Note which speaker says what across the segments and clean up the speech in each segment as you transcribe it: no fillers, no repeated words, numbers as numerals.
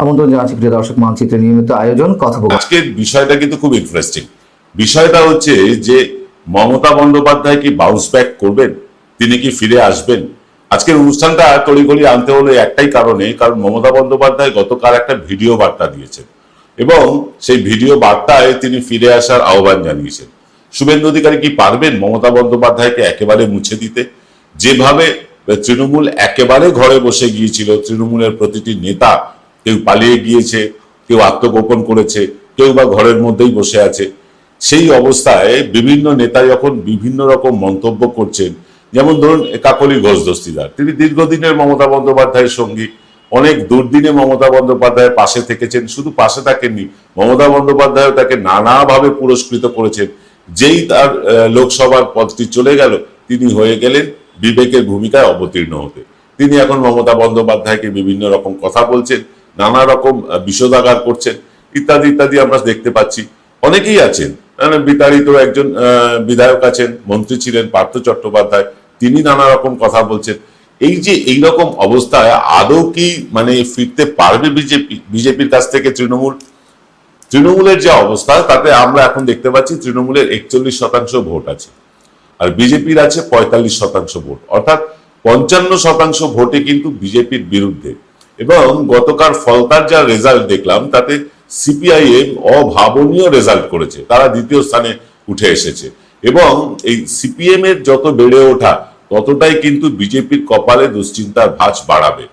Speaker 1: আমন্ত্রণ জানাচ্ছি প্রিয় দর্শক, মানচিত্রের নিয়মিত আয়োজন কথোপকথন।
Speaker 2: আজকের বিষয়টা কিন্তু খুব ইন্টারেস্টিং। বিষয়টা হচ্ছে যে মমতা বন্দ্যোপাধ্যায় কি বাউন্স ব্যাক করবেন, তিনি কি ফিরে আসবেন। আজকের অনুষ্ঠানটা তড়িঘড়ি আনতে হলো একটাই কারণে, কারণ মমতা বন্দ্যোপাধ্যায় গতকাল একটা ভিডিও বার্তা দিয়েছেন এবং সেই ভিডিও বার্তায় তিনি ফিরে আসার আহ্বান জানিয়েছেন। শুভেন্দু অধিকারী কি পারবেন মমতা বন্দ্যোপাধ্যায়কে একেবারে মুছে দিতে? যেভাবে তৃণমূল একেবারে ঘরে বসে গিয়েছিল, তৃণমূলের প্রতিটি নেতা কেউ পালিয়ে গিয়েছে, কেউ আত্মগোপন করেছে, কেউ বা ঘরের মধ্যেই বসে আছে, সেই অবস্থায় বিভিন্ন নেতা যখন বিভিন্ন রকম মন্তব্য করছেন, যেমন ধরুন কাকলি ঘোষ দস্তিদার, তিনি দীর্ঘদিনের মমতা বন্দ্যোপাধ্যায়ের সঙ্গী, অনেক দুর্দিনে মমতা বন্দ্যোপাধ্যায়ের পাশে থেকেছেন, শুধু পাশে থাকেননি, মমতা বন্দ্যোপাধ্যায় তাকে নানাভাবে পুরস্কৃত করেছেন। যেই তার লোকসভার পদটি চলে গেল, তিনি হয়ে গেলেন বিবেকের ভূমিকায় অবতীর্ণ হতে। তিনি এখন মমতা বন্দ্যোপাধ্যায়কে বিভিন্ন রকম কথা বলছেন, নানা রকম বিষোদাগার করছেন, ইত্যাদি ইত্যাদি আমরা দেখতে পাচ্ছি। অনেকেই আছেন, বিতাড়িত একজন বিধায়ক আছেন, মন্ত্রী ছিলেন পার্থ চট্টোপাধ্যায়, তিনি নানা রকম কথা বলছেন। এই যে এইরকম অবস্থায় আদৌ কি মানে ফিরতে পারবে বিজেপির কাছ থেকে তৃণমূল? তৃণমূলের যে অবস্থা তাতে আমরা এখন দেখতে পাচ্ছি তৃণমূলের 41% ভোট আছে আর বিজেপির আছে 45% ভোট, অর্থাৎ 55% ভোটে কিন্তু বিজেপির বিরুদ্ধে। এবং গতকাল ফলতার যা রেজাল্ট দেখলাম তাতে সিপিআইএম অভাবনীয় রেজাল্ট করেছে, তারা দ্বিতীয় স্থানে উঠে এসেছে। এবং এই সিপিএম এর যত বেড়ে ওঠা ততটাই কিন্তু বিজেপির কপালে দুশ্চিন্তার ভাঁজ বাড়াবে।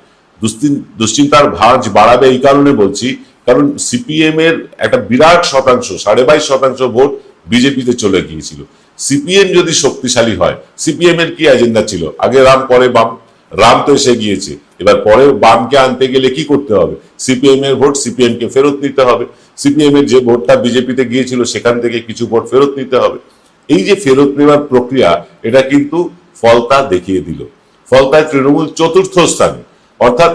Speaker 2: দুশ্চিন্তার ভাঁজ বাড়াবে এই কারণে বলছি, কারণ সিপিএম এর একটা বিরাট শতাংশ, 22.5% ভোট বিজেপিতে চলে গিয়েছিল। সিপিএম যদি শক্তিশালী হয়, সিপিএম এর কি এজেন্ডা ছিল? আগে রাম পরে বাম, রাম তো এসে গিয়েছে, এবার পরে বামকে আনতে গেলে কি করতে হবে? সিপিএম এর ভোট সিপিএম কে ফেরত নিতে হবে, সিপিএম এর যে ভোটটা বিজেপিতে গিয়েছিল সেখান থেকে কিছু ভোট ফেরত নিতে হবে। এই যে ফেরত নেওয়ার প্রক্রিয়া, এটা কিন্তু ফলতা দেখিয়ে দিল। ফলতায় তৃণমূল 4র্থ স্থানে, অর্থাৎ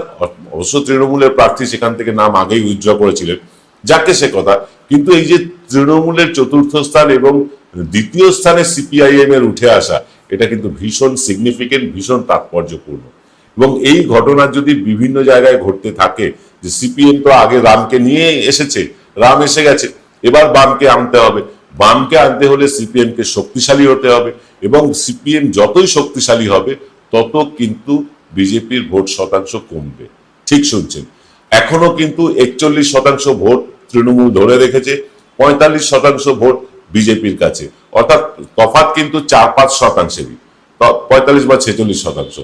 Speaker 2: অবশ্য তৃণমূলের প্রার্থী সেখান থেকে নাম আগেই উইথড্র করেছিলেন, যাকে সে কথা, কিন্তু এই যে তৃণমূলের 4র্থ স্থান এবং 2য় স্থানে সিপিআইএম এর উঠে আসা, এটা কিন্তু ভীষণ সিগনিফিকেন্ট, ভীষণ তাৎপর্যপূর্ণ। এবং এই ঘটনা যদি বিভিন্ন জায়গায় ঘটতে থাকে, যে সিপিএম তো আগে রামকে নিয়ে এসেছে, রাম এসে গেছে, এবার বামকে আনতে হবে, বামকে আনতে হলে সিপিএম কে শক্তিশালী হতে হবে, এবং সিপিএম যতই শক্তিশালী হবে তত কিন্তু বিজেপির ভোট শতাংশ কমবে। ঠিক শুনছেন, এখনো কিন্তু 41% ভোট তৃণমূল ধরে রেখেছে, 45% ভোট বিজেপির কাছে, অর্থাৎ তফাৎ কিন্তু 4-5%, 45 বা 46%,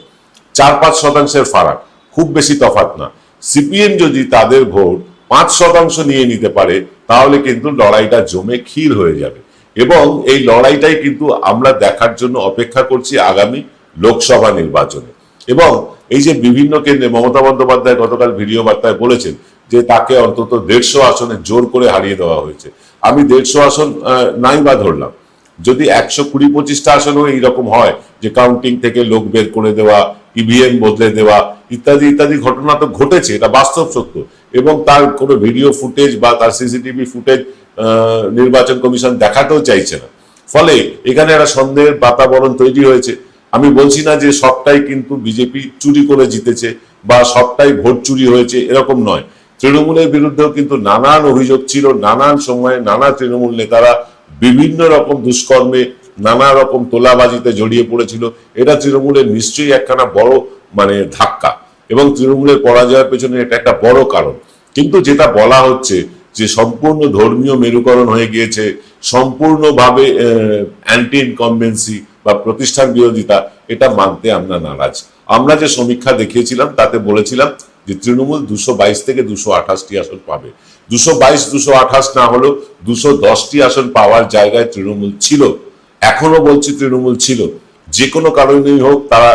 Speaker 2: 4-5% ফারাক, খুব বেশি তফাৎ না। সিপিএম যদি তাদের ভোট 5% নিয়ে নিতে পারে, তাহলে কিন্তু লড়াইটা জমে ক্ষীর হয়ে যাবে। এবং এই লড়াইটাই কিন্তু আমরা দেখার জন্য অপেক্ষা করছি আগামী লোকসভা নির্বাচনে। এবং এই যে বিভিন্ন কেন্দ্রে মমতা বন্দ্যোপাধ্যায় গতকাল ভিডিও বার্তায় বলেছেন যে তাকে অন্তত 150 আসনে জোর করে হারিয়ে দেওয়া হয়েছে। আমি 150 আসন নাই বা ধরলাম, যদি 120-25টা আসনও এইরকম হয় যে কাউন্টিং থেকে লোক বের করে দেওয়া, ইভিএম বদলে দেওয়া, ইত্যাদি ইত্যাদি ঘটনা তো ঘটেছে, এটা বাস্তব সত্য, এবং তার কোনো ভিডিও ফুটেজ বা তার সিসিটিভি ফুটেজ নির্বাচন কমিশন দেখাতেও চাইছে না। ফলে এখানে একটা সন্দেহের বাতাবরণ তৈরি হয়েছে। আমি বলছি না যে সবটাই কিন্তু বিজেপি চুরি করে জিতেছে বা সবটাই ভোট চুরি হয়েছে, এরকম নয়। তৃণমূলের বিরুদ্ধেও কিন্তু নানান অভিযোগ ছিল, নানান সময়ে নানা তৃণমূল নেতারা বিভিন্ন রকম দুষ্কর্মে, নানা রকম তোলাবাজিতে জড়িয়ে পড়েছিল। এটা তৃণমূলের নিশ্চয়ই একখানা বড় ধাক্কা, এবং তৃণমূলের পরাজয়ের পেছনে এটা একটা বড় কারণ। কিন্তু যেটা বলা হচ্ছে যে সম্পূর্ণ ধর্মীয় মেরুকরণ হয়ে গিয়েছে, সম্পূর্ণভাবে অ্যান্টি ইনকমবেন্সি বা প্রতিষ্ঠান বিরোধিতা, এটা মানতে আমরা নারাজ। আমরা যে সমীক্ষা দেখিয়েছিলাম তাতে বলেছিলাম যে তৃণমূল 222 থেকে 228টি আসন পাবে। 222-228 না হলেও 210টি আসন পাওয়ার জায়গায় তৃণমূল ছিল, এখনো বলছি তৃণমূল ছিল। যে কোনো কারণেই হোক তারা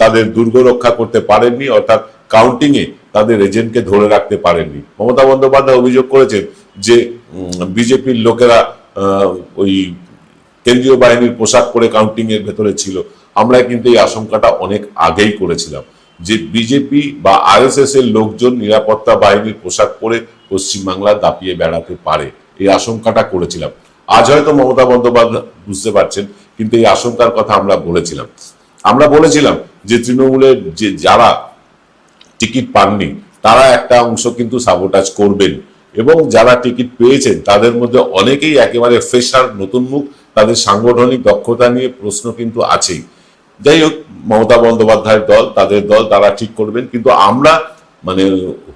Speaker 2: তাদের দুর্গ রক্ষা করতে পারেননি, অর্থাৎ কাউন্টিং এ তাদের এজেন্টকে ধরে রাখতে পারেননি। মমতা বন্দ্যোপাধ্যায় অভিযোগ করেছেন যে বিজেপির লোকেরা ওই কেন্দ্রীয় বাহিনীর পোশাক পরে কাউন্টিং এর ভেতরে ছিল। আমরা কিন্তু এই আশঙ্কাটা অনেক আগেই করেছিলাম যে বিজেপি বা আরএসএস এর লোকজন নিরাপত্তা বাহিনীর পোশাক পরে পশ্চিমবাংলা দাপিয়ে বেড়াতে পারে, এই আশঙ্কাটা করেছিলাম। আজ হয়তো মমতা বন্দ্যোপাধ্যায় বুঝতে পারছেন, কিন্তু এই আশঙ্কার কথা আমরা বলেছিলাম যে তৃণমূলের যে যারা টিকিট পাননি তারা একটা অংশ কিন্তু সাবোটাজ করবেন। এবং যারা টিকিট পেয়েছেন তাদের মধ্যে অনেকেই একেবারে ফ্রেশার, নতুন মুখ, তাদের সাংগঠনিক দক্ষতা নিয়ে প্রশ্ন কিন্তু আছেই। যাই হোক, মমতা বন্দ্যোপাধ্যায়ের দল, তাদের দল, তারা ঠিক করবেন। কিন্তু আমরা মানে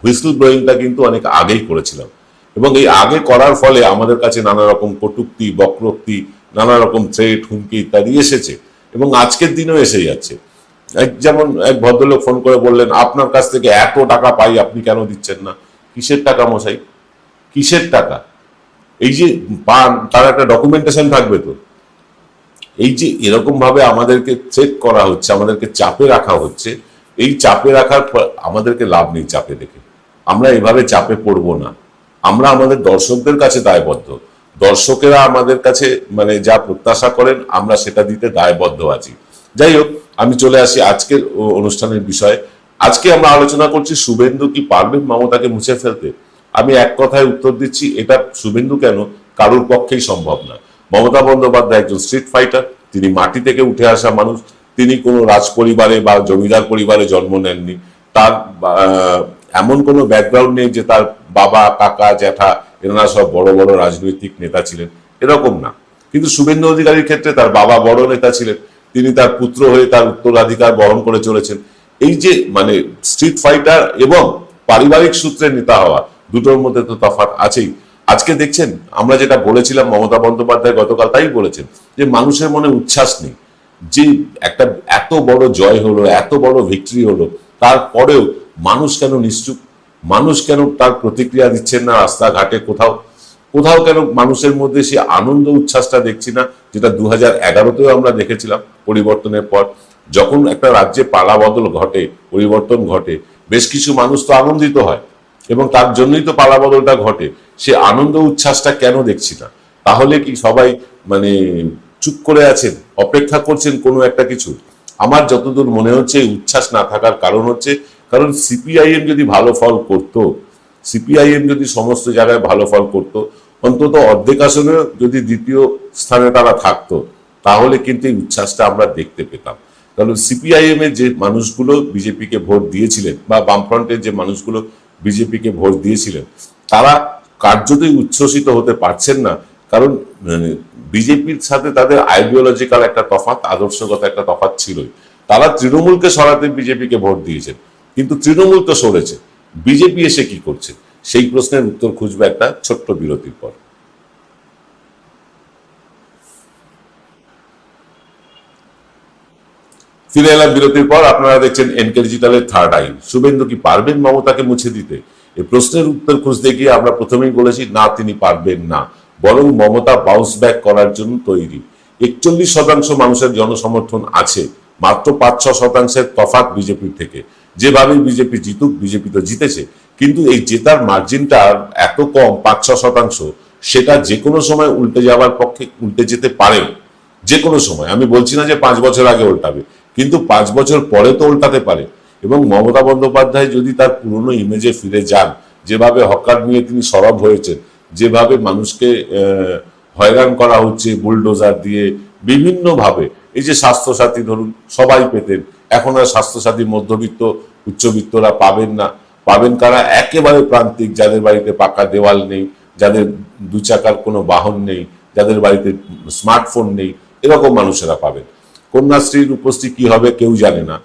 Speaker 2: হুইসল ব্লোয়িংটা কিন্তু অনেক আগেই করেছিলাম, এবং এই আগে করার ফলে আমাদের কাছে নানা রকম কটূক্তি, বক্রোক্তি, নানা রকম থ্রেট, হুমকি ইত্যাদি এসেছে, এবং আজকের দিনেও এসে যাচ্ছে। যেমন এক ভদ্রলোক ফোন করে বললেন, আপনার কাছ থেকে এত টাকা পাই, আপনি কেন দিচ্ছেন না? কিসের টাকা মশাই, কিসের টাকা? এই যে পান, তার একটা ডকুমেন্টেশন থাকবে তো। এই যে এরকম ভাবে আমাদেরকে চেক করা হচ্ছে, আমাদেরকে চাপে রাখা হচ্ছে, এই চাপে রাখার আমাদেরকে লাভ নেই। চাপে রেখে আমরা এভাবে চাপে পড়বো না। আমরা আমাদের দর্শকদের কাছে দায়বদ্ধ। দর্শকেরা আমাদের কাছে মানে যা প্রত্যাশা করেন, আমরা সেটা দিতে দায়বদ্ধ আছি। যাই হোক, আমি চলে আসি আজকের অনুষ্ঠানের বিষয়ে। আজকে আমরা আলোচনা করছি, শুভেন্দু কি পারবেন মমতাকে মুছে ফেলতে? আমি এক কথায় উত্তর দিচ্ছি, এটা শুভেন্দু কেন, কারোর পক্ষেই সম্ভব না। মমতা বন্দ্যোপাধ্যায় একজন স্ট্রিট ফাইটার, তিনি মাটি থেকে উঠে আসা মানুষ। তিনি কোনো রাজ পরিবারে বা জমিদার পরিবারে জন্ম নেননি। তার এমন কোনো ব্যাকগ্রাউন্ড নেই যে তার বাবা, কাকা, জ্যাঠা এনারা সব বড় বড় রাজনৈতিক নেতা ছিলেন, এরকম না। কিন্তু শুভেন্দু অধিকারীর ক্ষেত্রে তার বাবা বড় নেতা ছিলেন, তিনি তার পুত্র হয়ে তার উত্তরাধিকার বহন করে চলেছেন। এই যে মানে স্ট্রিট ফাইটার এবং পারিবারিক সূত্রে নেতা হওয়া, দুটোর মধ্যে তো তফাৎ আছেই। আজকে দেখছেন, আমরা যেটা বলেছিলাম, মমতা বন্দ্যোপাধ্যায় গতকাল তাই বলেছেন যে মানুষের মনে উচ্ছ্বাস নেই। যে একটা এত বড় জয় হলো, এত বড় ভিক্টরি হলো, তারপরেও মানুষ কেন নিশ্চুপ? মানুষ কেন তার প্রতিক্রিয়া দিচ্ছেন না? রাস্তাঘাটে কোথাও কোথাও কেন মানুষের মধ্যে সে আনন্দ উচ্ছ্বাসটা দেখছি না, যেটা 2011-তেও আমরা দেখেছিলাম পরিবর্তনের পর। যখন একটা রাজ্যে পালা বদল ঘটে, পরিবর্তন ঘটে, বেশ কিছু মানুষ তো আনন্দিত হয়, এবং তার জন্যই তো পালা বদলটা ঘটে। সে আনন্দ উচ্ছ্বাসটা কেন দেখছি না? তাহলে কি সবাই মানে চুপ করে আছেন, অপেক্ষা করছেন কোনো একটা কিছু? আমার যতদূর মনে হচ্ছে এই উচ্ছ্বাস না থাকার কারণ হচ্ছে, কারণ সিপিআইএম যদি ভালো ফল করত, সিপিআইএম যদি সমস্ত জায়গায় ভালো ফল করত, অন্তত অর্ধেক আসনে যদি দ্বিতীয় স্থানে তারা থাকতো, তাহলে কিন্তু এই উচ্ছ্বাসটা আমরা দেখতে পেতাম। কারণ সিপিআইএম এর যে মানুষগুলো বিজেপিকে ভোট দিয়েছিলেন, বা বামফ্রন্টের যে মানুষগুলো বিজেপিকে ভোট দিয়েছিলেন, তারা কার্যতই উচ্ছ্বসিত হতে পারছেন না। কারণ বিজেপির সাথে তাদের আইডিওলজিক্যাল একটা তফাৎ, আদর্শগত একটা তফাৎ ছিলই। তারা তৃণমূলকে সরাতে বিজেপিকে ভোট দিয়েছেন, কিন্তু তৃণমূল তো সরেছে, বিজেপি এসে কি করছে? সেই প্রশ্নের উত্তর খুঁজবে একটা ছোট্ট বিরতির পর। ফিরে এলাম বিরতির পর। আপনারা দেখছেন এনকে ডিজিটালের থার্ড আই। শুভেন্দু কি পারবেন মমতাকে মুছে দিতে? এই প্রশ্নের উত্তর খুঁজতে গিয়ে আমরা প্রথমেই বলেছি, না, তিনি পারবেন না, বরং মমতা বাউন্স ব্যাক করার জন্য তৈরি। 41% মানুষের জনসমর্থন আছে, মাত্র 5-6% তফাৎ বিজেপির থেকে। যেভাবে বিজেপি জিতুক, বিজেপি তো জিতেছে, কিন্তু এই জেতার মার্জিনটা এত কম, 5-6%, সেটা যে কোনো সময় উল্টে যাওয়ার পক্ষে, উল্টে যেতে পারে যে কোনো সময়। আমি বলছি না যে 5 বছর আগে উল্টাবে, কিন্তু 5 বছর পরে তো উল্টাতে পারে। এবং মমতা বন্দ্যোপাধ্যায় যদি তার পুরনো ইমেজে ফিরে যান, যেভাবে হকার নিয়ে তিনি সরব হয়েছেন, যেভাবে মানুষকে হয়রান করা হচ্ছে বুলডোজার দিয়ে বিভিন্নভাবে, এই যে স্বাস্থ্যসাথী ধরুন, সবাই পেতেন, এখন আর স্বাস্থ্যসাথী মধ্যবিত্ত উচ্চবিত্তরা পাবেন না। পাবেন কারা? একেবারে প্রান্তিক, যাদের বাড়িতে পাকা দেওয়াল নেই, যাদের 2 চাকার কোনো বাহন নেই, যাদের বাড়িতে স্মার্টফোন নেই, এরকম মানুষেরা পাবেন। কন্যাশ্রীর উপস্থিতি কি হবে কেউ জানে না।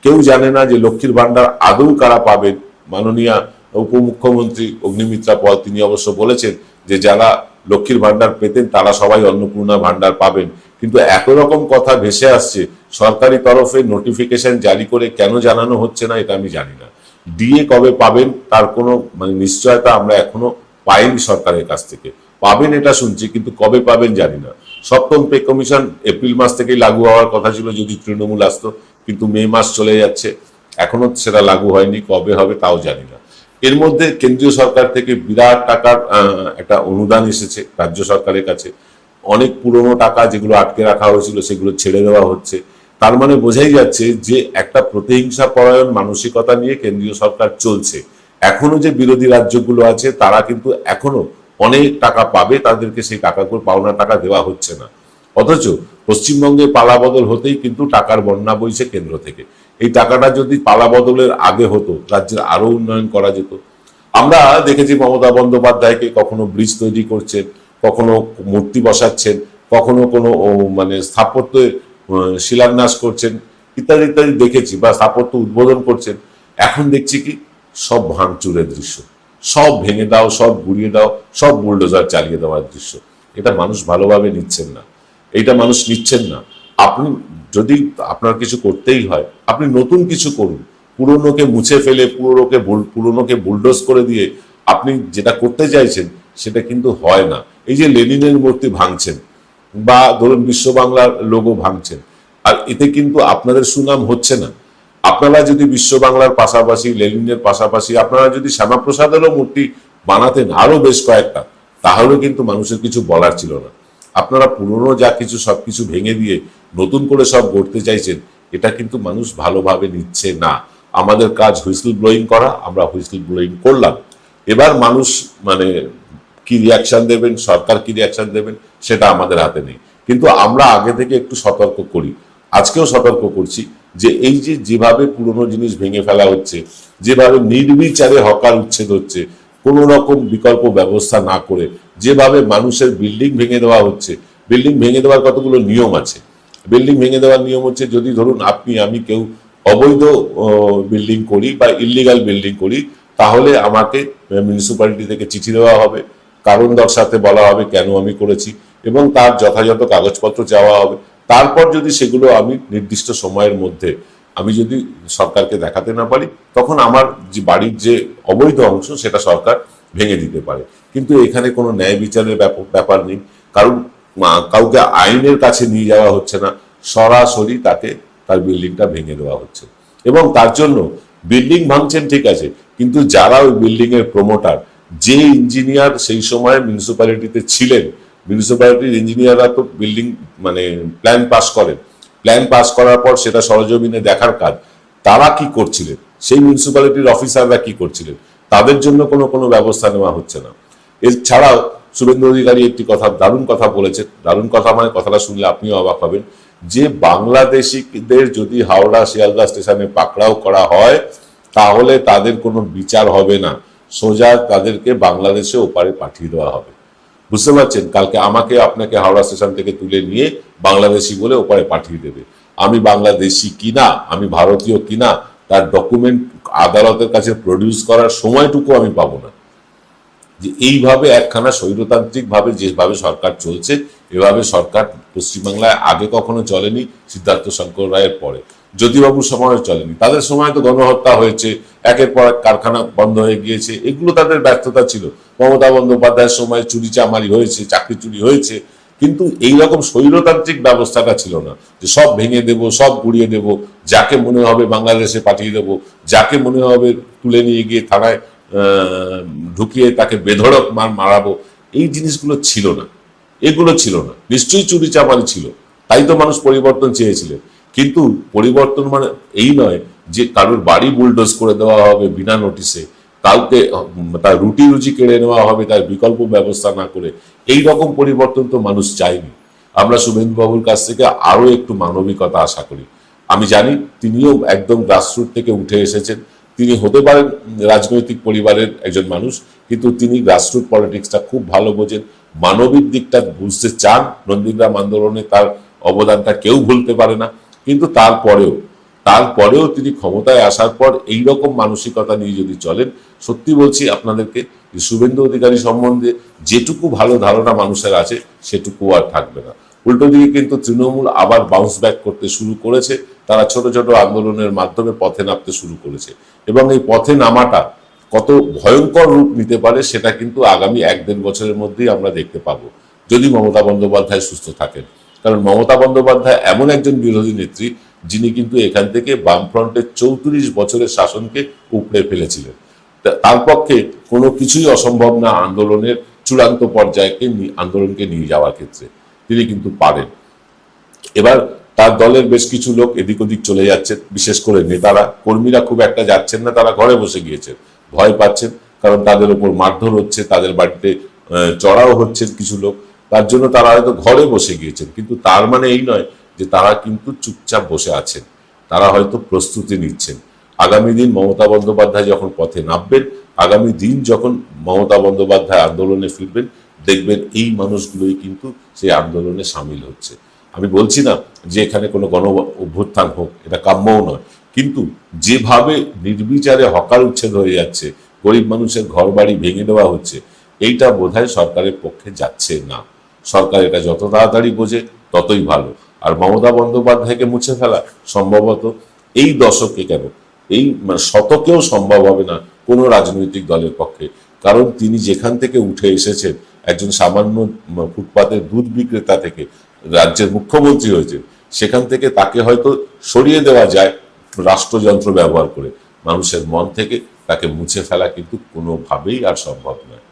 Speaker 2: কেউ জানে না যে লক্ষ্মীর ভান্ডার আদৌ কারা পাবেন। মাননীয় উপমুখ্যমন্ত্রী অগ্নিমিত্রা পল, তিনি অবশ্য বলেছেন যে যারা লক্ষ্মীর ভান্ডার পেতেন তারা সবাই অন্নপূর্ণা ভান্ডার পাবেন। কিন্তু একই রকম কথা ভেসে আসছে, সরকারি তরফে নোটিফিকেশন জারি করে কেন জানানো হচ্ছে না, এটা আমি জানি না। ডিএ কবে পাবেন তার কোনো মানে নিশ্চয়তা আমরা এখনো পাইনি সরকারের কাছ থেকে। পাবেন এটা শুনছি, কিন্তু কবে পাবেন জানি না। সপ্তম পে কমিশন এপ্রিল মাস থেকেই লাগু হওয়ার কথা ছিল যদি তৃণমূল আসতো, কিন্তু মে মাস চলে যাচ্ছে, এখনো সেটা লাগু হয়নি। কবে হবে তাও জানি না। এর মধ্যে কেন্দ্রীয় সরকার থেকে বিরাট টাকার একটা অনুদান এসেছে রাজ্য সরকারের কাছে। অনেক পুরনো টাকা যেগুলো আটকে রাখা হয়েছিল সেগুলো ছেড়ে দেওয়া হচ্ছে। তার মানে বোঝাই যাচ্ছে যে একটা প্রতিহিংসা পরায়ণ মানসিকতা নিয়ে কেন্দ্রীয় সরকার চলছে। এখনো যে বিরোধী রাজ্যগুলো আছে তারা কিন্তু এখনো অনেক টাকা পাবে, তাদেরকে সেই টাকাগুলো, পাওনা টাকা দেওয়া হচ্ছে না। অথচ পশ্চিমবঙ্গে পালা বদল হতেই কিন্তু টাকার বন্যা বইছে কেন্দ্র থেকে। এই টাকাটা যদি পালা বদলের আগে হতো, রাজ্যের আরো উন্নয়ন করা যেত। আমরা দেখেছি মমতা বন্দ্যোপাধ্যায়কে কখনো ব্রিজ তৈরি করছেন, কখনো মূর্তি বসাচ্ছেন, কখনো কোনো মানে স্থাপত্যে শিলান্যাস করছেন, ইত্যাদি ইত্যাদি দেখেছি, বা স্থাপত্য উদ্বোধন করছেন। এখন দেখছি কি সব ভাঙচুরের দৃশ্য, সব ভেঙে দাও, সব গুড়িয়ে দাও, সব বুলডোজার চালিয়ে দেওয়ার দৃশ্য। এটা মানুষ ভালোভাবে নিচ্ছেন না, এইটা মানুষ নিচ্ছেন না। আপনি যদি আপনার কিছু করতেই হয়, আপনি নতুন কিছু করুন। পুরনোকে মুছে ফেলে পুরনোকে বুলডোজ করে দিয়ে আপনি যেটা করতে চাইছেন সেটা কিন্তু হয় না। এই যে লেনিনের মূর্তি ভাঙছেন, বা ধরুন বিশ্ব বাংলার লোগো ভাঙছেন, আর এতে কিন্তু আপনাদের সুনাম হচ্ছে না। আপনারা যদি বিশ্ব বাংলার পাশাপাশি, লেনিনের পাশাপাশি আপনারা যদি শ্যামাপ্রসাদেরও মূর্তি বানাতেন আরো বেশ কয়েকটা, তাহলে কিন্তু মানুষের কিছু বলার ছিল না। আপনারা পুরনো যা কিছু সবকিছু ভেঙে দিয়ে নতুন করে সব গড়তে চাইছেন, এটা কিন্তু মানুষ ভালোভাবে নিচ্ছে না। আমাদের কাজ হুইসল ব্লোয়িং করা, আমরা হুইসল ব্লোয়িং করলাম। এবার মানুষ মানে কি রিয়াকশন দেবেন, সরকার কি রিয়াকশন দেবেন, সেটা আমাদের হাতে নেই। কিন্তু আমরা আগে থেকে একটু সতর্ক করি, আজকেও সতর্ক করছি যে এই যে যেভাবে পুরনো জিনিস ভেঙে ফেলা হচ্ছে, যেভাবে নির্বিচারে হকার উচ্ছেদ হচ্ছে, কোনো রকম বিকল্প ব্যবস্থা না করে যেভাবে মানুষের বিল্ডিং ভেঙে দেওয়া হচ্ছে। বিল্ডিং ভেঙে দেওয়ার কতগুলো নিয়ম আছে। বিল্ডিং ভেঙে দেওয়ার নিয়ম হচ্ছে, যদি ধরুন আপনি আমি কেউ অবৈধ বিল্ডিং করি বা ইল্লিগাল বিল্ডিং করি, তাহলে আমাকে মিউনিসিপ্যালিটি থেকে চিঠি দেওয়া হবে, কারণ দর্শাতে বলা হবে কেন আমি করেছি, এবং তার যথাযথ কাগজপত্র চাওয়া হবে। তারপর যদি সেগুলো আমি নির্দিষ্ট সময়ের মধ্যে আমি যদি সরকারকে দেখাতে না পারি, তখন আমার যে বাড়ির যে অবৈধ অংশ সেটা সরকার ভেঙে দিতে পারে। কিন্তু এখানে কোনো ন্যায় বিচারের ব্যাপার নেই, কারণ কাউকে আইনের কাছে নিয়ে যাওয়া হচ্ছে না, সরাসরি তাকে তার বিল্ডিংটা ভেঙে দেওয়া হচ্ছে। এবং তার জন্য বিল্ডিং ভাঙছেন ঠিক আছে, কিন্তু যারা ওই বিল্ডিং এর প্রমোটার, যে ইঞ্জিনিয়ার সেই সময় মিউনিসিপ্যালিটিতে ছিলেন, মিউনিসিপ্যালিটির ইঞ্জিনিয়াররা তো বিল্ডিং মানে প্ল্যান পাস করেন, প্ল্যান পাস করার পর সেটা সরজমিনে দেখার কাজ, তারা কি করছিলেন, সেই মিউনিসিপ্যালিটির অফিসাররা কি করছিলেন, তাদের জন্য কোনো ব্যবস্থা নেওয়া হচ্ছে না। এছাড়াও শুভেন্দু অধিকারী একটি কথা, দারুণ কথা বলেছেন, দারুণ কথা মানে কথাটা শুনলে আপনিও অবাক হবেন, যে বাংলাদেশিদের যদি হাওড়া শিয়ালদা স্টেশনে পাকড়াও করা হয়, তাহলে তাদের কোনো বিচার হবে না, সোজা তাদেরকে বাংলাদেশে ওপারে পাঠিয়ে দেওয়া হবে। বুঝতে পারছেন? কালকে আমাকে আপনাকে হাওড়া স্টেশন থেকে তুলে নিয়ে বাংলাদেশি বলে ওপারে পাঠিয়ে দেবে। আমি বাংলাদেশি কিনা, আমি ভারতীয় কিনা, তার ডকুমেন্ট আদালতের কাছে প্রডিউস করার সময়টুকু আমি পাবো না। যে এইভাবে একখানা স্বৈরতান্ত্রিক ভাবে যেভাবে সরকার চলছে, এভাবে সরকার পশ্চিমবাংলায় আগে কখনো চলেনি, সিদ্ধার্থ শঙ্কর রায়ের পরে জ্যোতিবাবুর সময় চলেনি। তাদের সময় তো গণহত্যা হয়েছে, একের পর এক কারখানা বন্ধ হয়ে গিয়েছে, এগুলো তাদের ব্যর্থতা ছিল। মমতা বন্দ্যোপাধ্যায়ের সময় চুরি চামারি হয়েছে, চাকরি চুরি হয়েছে, কিন্তু এইরকম স্বৈরতান্ত্রিক ব্যবস্থাটা ছিল না, যে সব ভেঙে দেব, সব গুড়িয়ে দেব, যাকে মনে হবে বাংলাদেশে পাঠিয়ে দেব, যাকে মনে হবে তুলে নিয়ে গিয়ে থানায় ঢুকিয়ে তাকে বেধড়ক মারাবো। এই জিনিসগুলো ছিল না, এগুলো ছিল না। নিশ্চয়ই চুরি চামারি ছিল, তাই তো মানুষ পরিবর্তন চেয়েছিলেন। কিন্তু পরিবর্তন মানে এই নয় যে কারোর বাড়ি বুলডোজ করে দেওয়া হবে বিনা নোটিশে, কাউকে তার রুটি রুজি কেড়ে নেওয়া হবে তার বিকল্প ব্যবস্থা না করে। এই রকম পরিবর্তন তো মানুষ চায়নি। আমরা শুভেন্দু বাবুর কাছ থেকে আরো একটু মানবিকতা আশা করি। আমি জানি তিনিও একদম গ্রাসরুট থেকে উঠে এসেছেন, তিনি হতে পারেন রাজনৈতিক পরিবারের একজন মানুষ, কিন্তু তিনি গ্রাসরুট পলিটিক্সটা খুব ভালো বোঝেন, মানবিক দিকটা বুঝতে চান। নন্দীগ্রাম আন্দোলনে তার অবদানটা কেউ ভুলতে পারে না। কিন্তু তারপরেও তিনি ক্ষমতায় আসার পর এই রকম মানসিকতা নিয়ে যদি চলেন, সত্যি বলছি আপনাদেরকে, যে শুভেন্দু অধিকারী সম্বন্ধে যেটুকু ভালো ধারণা মানুষের আছে সেটুকু আর থাকবে না। উল্টো দিকে কিন্তু তৃণমূল আবার বাউন্স ব্যাক করতে শুরু করেছে। তারা ছোট ছোট আন্দোলনের মাধ্যমে পথে নামতে শুরু করেছে, এবং এই পথে নামাটা কত ভয়ঙ্কর রূপ নিতে পারে সেটা কিন্তু আগামী 1-1.5 বছরের মধ্যেই আমরা দেখতে পাবো, যদি মমতা বন্দ্যোপাধ্যায় সুস্থ থাকেন। কারণ মমতা বন্দ্যোপাধ্যায় এমন একজন বিরোধী নেত্রী, যিনি কিন্তু এখান থেকে বামফ্রন্টের 34 বছরের শাসনকে উপড়ে ফেলেছিলেন। তার পক্ষে কোনো কিছুই অসম্ভব না আন্দোলনের চূড়ান্ত পর্যায়কে আন্দোলনকে নিয়ে যাওয়ার ক্ষেত্রে। তিনি কিন্তু পারেন। এবার তার দলের বেশ কিছু লোক এদিক ওদিক চলে যাচ্ছেন, বিশেষ করে নেতারা। কর্মীরা খুব একটা যাচ্ছেন না, তারা ঘরে বসে গিয়েছেন, ভয় পাচ্ছেন, কারণ তাদের উপর মারধর হচ্ছে, তাদের বাড়িতে চড়াও হচ্ছেন কিছু লোক, তার জন্য তারা হয়তো ঘরে বসে গিয়েছেন। কিন্তু তার মানে এই নয় যে তারা কিন্তু চুপচাপ বসে আছেন। তারা হয়তো প্রস্তুতি নিচ্ছেন। আগামী দিন মমতা বন্দ্যোপাধ্যায় যখন পথে নামবেন, আগামী দিন যখন মমতা বন্দ্যোপাধ্যায় আন্দোলনে ফিরবেন, দেখবেন এই মানুষগুলোই কিন্তু সেই আন্দোলনে সামিল হচ্ছে। আমি বলছি না যে এখানে কোনো গণ অভ্যুত্থান হোক, এটা কাম্যও নয়, কিন্তু যেভাবে নির্বিচারে হকার উচ্ছেদ হয়ে যাচ্ছে, গরিব মানুষের ঘর বাড়ি ভেঙে দেওয়া হচ্ছে, এইটা বোধহয় সরকারের পক্ষে যাচ্ছে না। সরকার এটা যত তাড়াতাড়ি বোঝে ততই ভালো। আর মমতা বন্দ্যোপাধ্যায়কে মুছে ফেলা সম্ভবত এই দশকে কেন, এই শতকেও সম্ভব হবে না কোনো রাজনৈতিক দলের পক্ষে। কারণ তিনি যেখান থেকে উঠে এসেছেন, একজন সামান্য ফুটপাতের দুধ বিক্রেতা থেকে রাজ্যের মুখ্যমন্ত্রী হয়েছেন, সেখান থেকে তাকে হয়তো সরিয়ে দেওয়া যায় রাষ্ট্রযন্ত্র ব্যবহার করে। মানুষের মন থেকে তাকে মুছে ফেলা কিন্তু কোনোভাবেই আর সম্ভব নয়।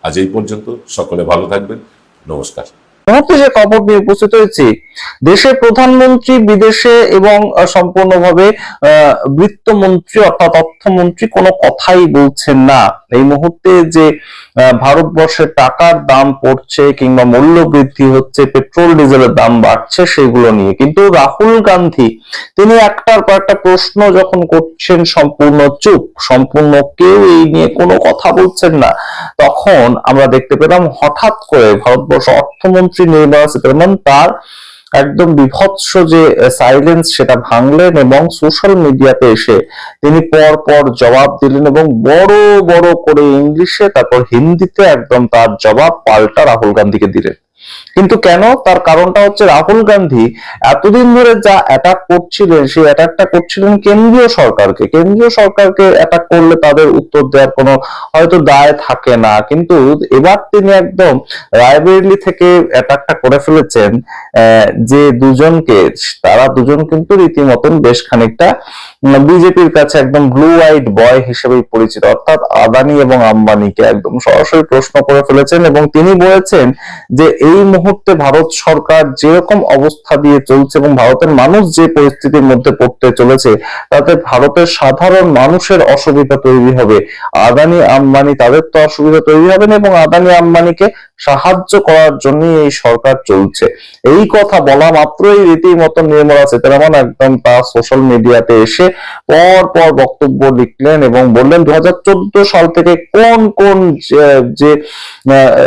Speaker 2: আজ এই পর্যন্ত, সকলে ভালো থাকবেন, নমস্কার।
Speaker 3: মুহূর্তে যে খবর নিয়ে উপস্থিত হয়েছি, দেশের প্রধানমন্ত্রী বিদেশে এবং সম্পূর্ণভাবে বিত্তমন্ত্রী অর্থাৎ অর্থমন্ত্রী কোনো কথাই বলছেন না। এই মুহূর্তে যে ভারতবর্ষের টাকার দাম পড়ছে কিংবা মূল্য বৃদ্ধি হচ্ছে, পেট্রোল ডিজেলের দাম বাড়ছে, সেগুলো নিয়ে কিন্তু রাহুল গান্ধী তিনি একটার পর একটা প্রশ্ন যখন করছেন সম্পূর্ণ চুপ, সম্পূর্ণ কেউ এই নিয়ে কোনো কথা বলছেন না। তখন আমরা দেখতে পেলাম হঠাৎ করে ভারতবর্ষ অর্থমন্ত্রী নির্মলা সীতারমণ তার একদম বিভৎস যে সাইলেন্স সেটা ভাঙলেন এবং সোশ্যাল মিডিয়াতে এসে তিনি পর পর জবাব দিলেন এবং বড় বড় করে ইংলিশে তারপর হিন্দিতে একদম তার জবাব পাল্টা রাহুল গান্ধীকে দিলেন। কিন্তু কেন? তার কারণটা হচ্ছে রাহুল গান্ধী এতদিন ধরে যা অ্যাটাক করছিলেন, সেই অ্যাটাকটা করছিলেন কেন্দ্রীয় সরকারকে। কেন্দ্রীয় সরকারকে অ্যাটাক করলে তাদের উত্তর দেওয়ার কোনো হয়তো দায় থাকে না, কিন্তু এবার তিনি একদম রায়বেরেলি থেকে অ্যাটাকটা করে ফেলেছেন যে দুজনকে, তারা দুজন কিন্তু রীতিমতন বেশ খানিকটা বিজেপির কাছে একদম ব্লু আইড বয় হিসেবে পরিচিত, অর্থাৎ আদানি এবং আম্বানিকে একদম সরাসরি প্রশ্ন করে ফেলেছেন এবং তিনি বলেছেন যে এই মুহূর্তে ভারত সরকার যেরকম অবস্থা দিয়ে চলছে এবং ভারতের মানুষ যে পরিস্থিতির মধ্যে পড়তে চলেছে, তাতে ভারতের সাধারণ মানুষের অসুবিধা তৈরি হবে। আদানি আম্বানি তাদের তো অসুবিধা তৈরি হবে না এবং আদানি আম্বানিকে সাহায্য করার জন্য এই সরকার চলছে। এই কথা বলা মাত্রই রীতিমতো নির্মলা সীতারমণ একদম তার সোশ্যাল মিডিয়াতে এসে পর পর বক্তব্য লিখলেন এবং বললেন 2014 সাল থেকে কোন কোন যে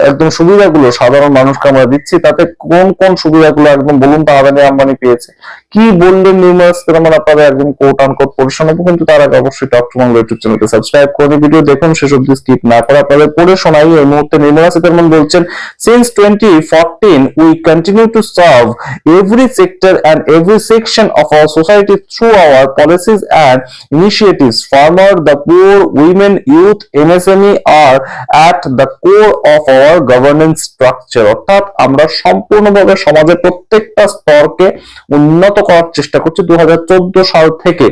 Speaker 3: একদম সুবিধাগুলো সাধারণ মানুষকে আমরা দিচ্ছি, তাতে কোন কোন সুবিধাগুলো একদম বলুন তো আদানি আম্বানি পেয়েছে। কি বললেন নির্মলা সীতারমণ আপনাদের একদম কোট আনকোট পড়ে শোনাবো, কিন্তু তার আগে অবশ্যই টক টু বাংলা ইউটিউব চ্যানেলকে সাবস্ক্রাইব করে ভিডিও দেখুন শেষ অবধি স্কিপ না করে। আপনাদের পড়ে শোনাই। এই মুহূর্তে নির্মলা সীতারমণ বলছেন, since 2014 we continue to serve every sector and every section of our society through our policies and initiatives. Farmer, the poor, women, youth, MSME are at the core of our governance structure. অর্থাৎ আমরা সম্পূর্ণভাবে সমাজের প্রত্যেকটা স্তরকে উন্নত করার চেষ্টা করছি 2014 সাল থেকে।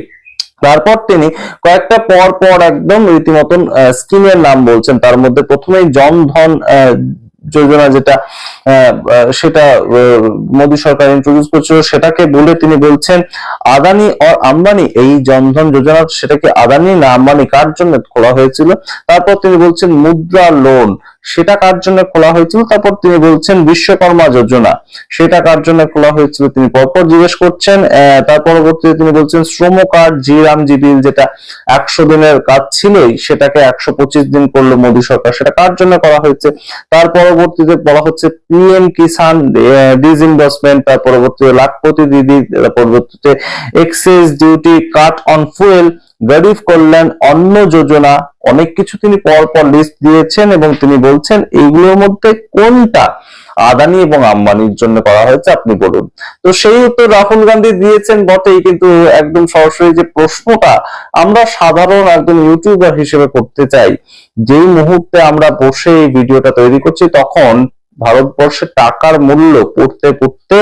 Speaker 3: তারপর তিনি কয়েকটা পর পর একদম রীতিমতন স্কিমের নাম বলছেন। তার মধ্যে প্রথমেই জনধন যোজনা, যেটা সেটা মোদী সরকার ইন্ট্রোডিউস করছিল, সেটাকে বলে তিনি বলছেন আদানি আর আম্বানি, এই জনধন যোজনা সেটাকে আদানি না আম্বানি কার জন্য খোলা হয়েছিল। তারপর তিনি বলছেন মুদ্রা লোন, সেটা কার জন্য খোলা হয়েছিল। তারপর তিনি বলছেন বিশ্বকর্মা যোজনা, সেটা কার জন্য খোলা হয়েছিল তিনি পরপর জিজ্ঞেস করছেন। তার পরবর্তীতে তিনি বলছেন শ্রম কার্ড, জি রামজি বিল, যেটা 100 দিনের কাজ ছিলই সেটাকে 125 দিন করলো মোদী সরকার, সেটা কার জন্য করা হয়েছে। তার পরবর্তীতে বলা হচ্ছে পিএম কিষান ডিসইনভেস্টমেন্ট, তার পরবর্তীতে লাখপতি দিদি, তার পরবর্তীতে excise duty cut on fuel, Garib Kalyan অন্ন যোজনা, অনেক কিছু তিনি পরপর লিস্ট দিয়েছেন এবং তিনি বলছেন এইগুলোর মধ্যে কোনটা আদানি এবং আম্বানির জন্য করা হয়েছে আপনি বলুন। তো সেই উত্তর রাহুল গান্ধী দিয়েছেন বটেই, কিন্তু একদম সরাসরি যে প্রশ্নটা আমরা সাধারণ একদম ইউটিউবার হিসেবে করতে চাই, যেই মুহূর্তে আমরা বসে এই ভিডিওটা তৈরি করছি তখন ভারতবর্ষের টাকার মূল্য পড়তে পড়তে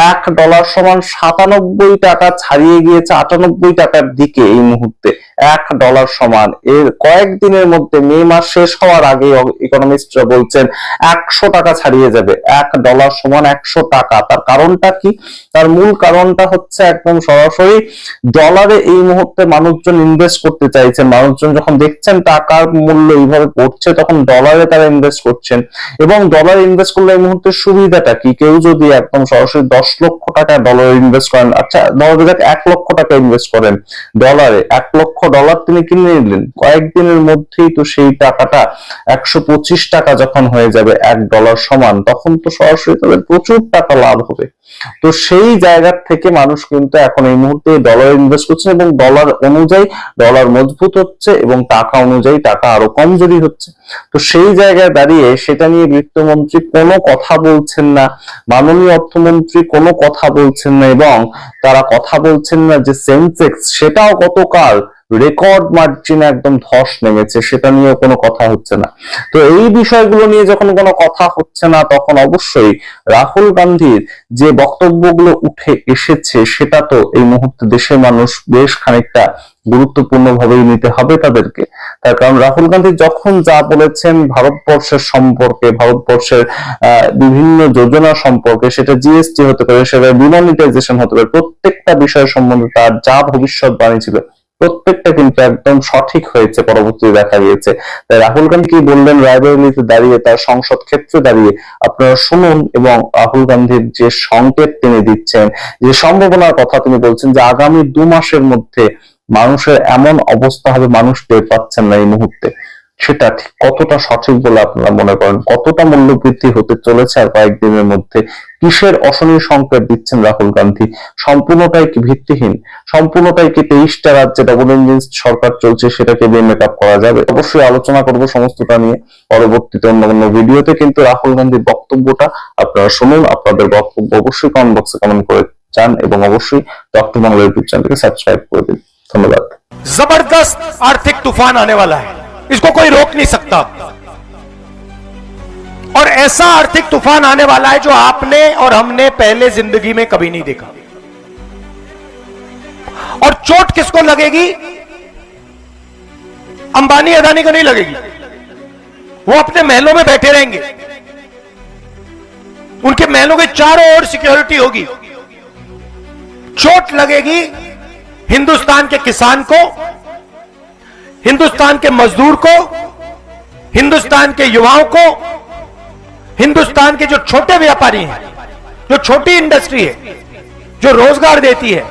Speaker 3: $1 সমান 97 টাকা ছাড়িয়ে গিয়েছে 98 টাকার দিকে। এই মুহূর্তে $1 সমান, এর কয়েকদিনের মধ্যে মে মাস শেষ হওয়ার আগে ইকোনমিস্টরা বলছেন 100 টাকা ছাড়িয়ে যাবে। $1 সমান 100 টাকা। তার কারণটা কি? তার মূল কারণটা হচ্ছে একদম সরাসরি ডলারে এই মুহূর্তে মানুষজন ইনভেস্ট করতে চাইছেন। মানুষজন যখন দেখছেন টাকার মূল্য এইভাবে পড়ছে, তখন ডলারে তারা ইনভেস্ট করছেন। এবং ডলার ইনভেস্ট করলে এই মুহূর্তে সুবিধাটা কি? কেউ যদি একদম সরাসরি 10 লক্ষ টাকা ডলার ইনভেস্ট করেন, আচ্ছা ধরা যাক 1 লক্ষ টাকা ইনভেস্ট করেন ডলারে, $1 লক্ষ তিনি কিনে নিলেন, কয়েকদিনের মধ্যেই তো সেই টাকাটা 125 টাকা যখন হয়ে যাবে $1 সমান, তখন তো সরাসরি তাদের প্রচুর টাকা লাভ হবে। তো সেই জায়গা থেকে মানুষ কিন্তু এখন এই মুহূর্তে ডলার ইনভেস্ট করছে এবং ডলার অনুযায়ী ডলার মজবুত হচ্ছে এবং টাকা অনুযায়ী টাকা আরো কমজোরি হচ্ছে। তো সেই জায়গায় দাঁড়িয়ে সেটা নিয়ে বিত্তমন্ত্রী কোনো কথা বলছেন না, মাননীয় অর্থমন্ত্রী কোনো কথা বলছেন না, এবং তারা কথা বলছেন না যে সেন্সেক্স সেটাও গতকাল রেকর্ড মার্জিনে একদম ধস নেমেছে, সেটা নিয়ে কোনো কথা হচ্ছে না। তো এই বিষয়গুলো নিয়ে যখন কোনো কথা হচ্ছে না, তখন অবশ্যই রাহুল গান্ধীর যে বক্তব্যগুলো উঠে এসেছে সেটা তো এই মুহূর্তে দেশের মানুষ বেশ খানিকটা গুরুত্বপূর্ণ ভাবেই নিতে হবে তাদেরকে। তার কারণ রাহুল গান্ধী যখন যা বলেছেন ভারতবর্ষের সম্পর্কে, ভারতবর্ষের বিভিন্ন যোজনা সম্পর্কে, সেটা জিএসটি হতে পারে, সেটা ডিমনিটাইজেশন হতে পারে, প্রত্যেকটা বিষয় সম্বন্ধে তার যা ভবিষ্যৎবাণী ছিল প্রত্যেকটা কিন্তু একদম সঠিক হয়েছে পরবর্তীতে দেখা গিয়েছে। তাই রাহুল গান্ধী কি বললেন রায়বেরেলিতে দাঁড়িয়ে, তার সংসদ ক্ষেত্রে দাঁড়িয়ে, আপনারা শুনুন। এবং রাহুল গান্ধীর যে সংকেত তিনি দিচ্ছেন, যে সম্ভাবনার কথা তিনি বলছেন যে আগামী 2 মাসের মধ্যে মানুষের এমন অবস্থা হবে মানুষ টের পাচ্ছেন না এই মুহূর্তে, সেটা ঠিক কতটা সঠিক বলে আপনারা মনে করেন? কতটা মূল্যবৃদ্ধি হতে চলেছে আর কয়েকদিনের মধ্যে? কিসের অশনি সংকেত দিচ্ছেন রাহুল গান্ধী? সম্পূর্ণটাই কি ভিত্তিহীন? সম্পূর্ণটাই কি 23টা রাজ্যে ডাবল ইঞ্জিন সরকার চলছে সেটাকে দিয়ে মেকআপ করা যাবে? অবশ্যই আলোচনা করব সমস্তটা নিয়ে পরবর্তীতে অন্য অন্য ভিডিওতে। কিন্তু রাহুল গান্ধীর বক্তব্যটা আপনারা শুনুন, আপনাদের বক্তব্য অবশ্যই কমেন্ট বক্সে কমেন্ট করে যান এবং অবশ্যই ডক্টর বাংলা ইউটিউব চ্যানেলকে সাবস্ক্রাইব করে দিন। ধন্যবাদ।
Speaker 4: जबरदस्त आर्थिक तूफान आने वाला है, इसको कोई रोक नहीं सकता। और ऐसा आर्थिक तूफान आने वाला है जो आपने और हमने पहले जिंदगी में कभी नहीं देखा। और चोट किसको लगेगी? अंबानी अदानी को नहीं लगेगी, वो अपने महलों में बैठे रहेंगे, उनके महलों के चारों ओर सिक्योरिटी होगी। चोट लगेगी हिंदुस्तान के किसान को, हिंदुस्तान के मजदूर को, हिंदुस्तान के युवाओं को, हिंदुस्तान के जो छोटे व्यापारी हैं, जो छोटी इंडस्ट्री है, जो रोजगार देती है,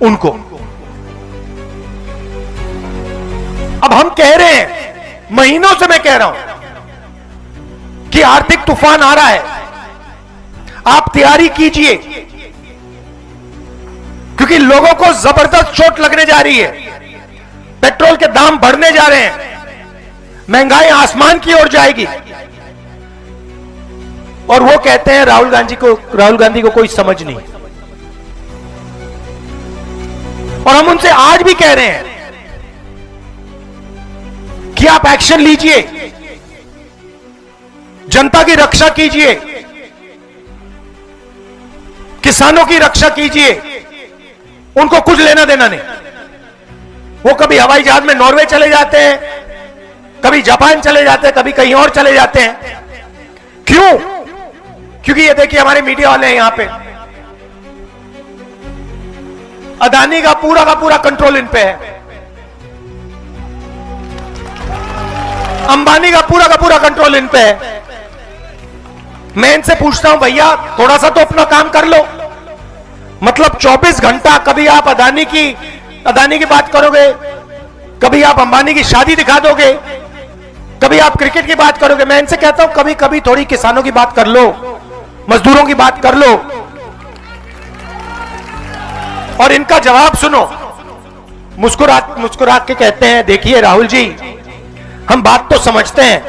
Speaker 4: उनको। अब हम कह रहे हैं, महीनों से मैं कह रहा हूं कि आर्थिक तूफान आ रहा है, आप तैयारी कीजिए, क्योंकि लोगों को जबरदस्त चोट लगने जा रही है। पेट्रोल के दाम बढ़ने जा रहे हैं, महंगाई आसमान की ओर जाएगी। और वो कहते हैं राहुल गांधी को कोई समझ नहीं। और हम उनसे आज भी कह रहे हैं कि आप एक्शन लीजिए, जनता की रक्षा कीजिए, किसानों की रक्षा कीजिए। उनको कुछ लेना देना नहीं। वो कभी हवाई जहाज में नॉर्वे चले जाते हैं, कभी जापान चले जाते हैं, कभी कहीं और चले जाते हैं। क्यों? क्योंकि ये देखिए हमारे मीडिया वाले हैं यहां पे, अदानी का पूरा कंट्रोल इन पे है, अंबानी का पूरा कंट्रोल इन पे है। मैं इनसे पूछता हूं, भैया थोड़ा सा तो अपना काम कर लो। मतलब 24 घंटा कभी आप अदानी की बात करोगे, कभी आप अंबानी की शादी दिखा दोगे, कभी आप क्रिकेट की बात करोगे। मैं इनसे कहता हूं कभी कभी थोड़ी किसानों की बात कर लो, मजदूरों की बात कर लो। और इनका जवाब सुनो, मुस्कुरात के कहते हैं, देखिए राहुल जी, हम बात तो समझते हैं,